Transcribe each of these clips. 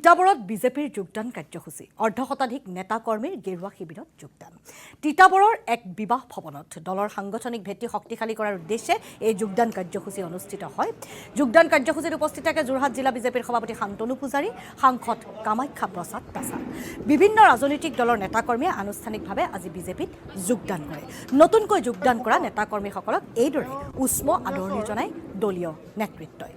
তিতাবৰত বিজেপিৰ যোগদান কাৰ্যসূচী অৰ্ধশতাধিক নেতা কৰ্মীৰ গেৰুৱা শিবিৰত যোগদান তিতাবৰৰ এক বিবাহ ভৱনত দলৰ সাংগঠনিক ভেটি শক্তিশালী কৰাৰ উদ্দেশ্যে এই যোগদান কাৰ্যসূচী অনুষ্ঠিত হয় যোগদান কাৰ্যসূচীত উপস্থিত থাকে যোৰহাট জিলা বিজেপিৰ সভাপতি শান্তনু পূজাৰী সাংসদ কামাখ্যা প্ৰসাদ দাসা বিভিন্ন ৰাজনৈতিক দলৰ নেতা কৰ্মীয়ে আনুষ্ঠানিকভাৱে আজি বিজেপিত যোগদান কৰে নতুনকৈ যোগদান কৰা নেতা কৰ্মীসকলক এইদৰে উষ্ম আদৰণি জনায় দলীয় নেতৃত্বই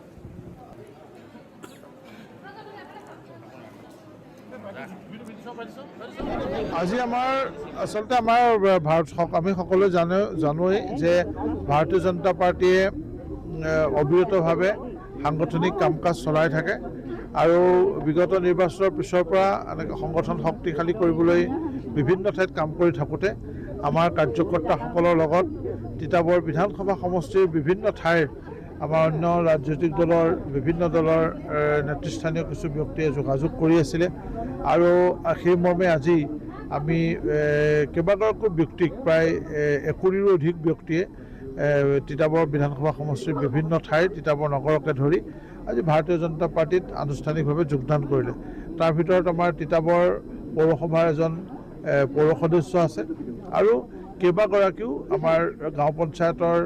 আজি আচলতে আমি সকলোৱে জানোৱেই যে ভাৰতীয় জনতা পাৰ্টিয়ে অবিৰতভাৱে সাংগঠনিক কাম কাজ চলাই থাকে আৰু বিগত নিৰ্বাচনৰ পিছৰ পৰা সংগঠন শক্তিশালী কৰিবলৈ বিভিন্ন ঠাইত কাম কৰি থাকোঁতে আমাৰ কাৰ্যকৰ্তাসকলৰ লগত তিতাবৰ বিধানসভা সমষ্টিৰ বিভিন্ন ঠাইৰ আমাৰ অন্য ৰাজনৈতিক দলৰ বিভিন্ন দলৰ নেতৃস্থানীয় কিছু ব্যক্তিয়ে যোগাযোগ কৰি আছিলে আৰু সেই মৰ্মে আজি আমি কেইবাগৰাকীও ব্যক্তিক প্ৰায় 20ৰো অধিক ব্যক্তিয়ে তিতাবৰ বিধানসভা সমষ্টিৰ বিভিন্ন ঠাইৰ তিতাবৰ নগৰকে ধৰি আজি ভাৰতীয় জনতা পাৰ্টিত আনুষ্ঠানিকভাৱে যোগদান কৰিলে তাৰ ভিতৰত আমাৰ তিতাবৰ পৌৰসভাৰ এজন পৌৰ সদস্য আছে আৰু কেইবাগৰাকীও আমাৰ গাঁও পঞ্চায়তৰ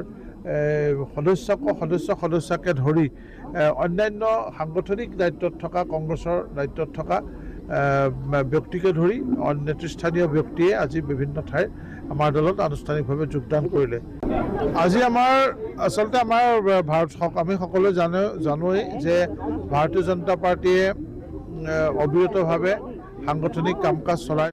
সদস্যকে ধৰি অন্যান্য সাংগঠনিক দায়িত্বত থকা কংগ্ৰেছৰ দায়িত্বত থকা ব্যক্তিকে ধৰি নেতৃস্থানীয় ব্যক্তিয়ে আজি বিভিন্ন ঠাইৰ আমাৰ দলত আনুষ্ঠানিকভাৱে যোগদান কৰিলে আজি আচলতে আমি সকলোৱে জানোৱেই যে ভাৰতীয় জনতা পাৰ্টিয়ে অবিৰতভাৱে সাংগঠনিক কাম কাজ চলাই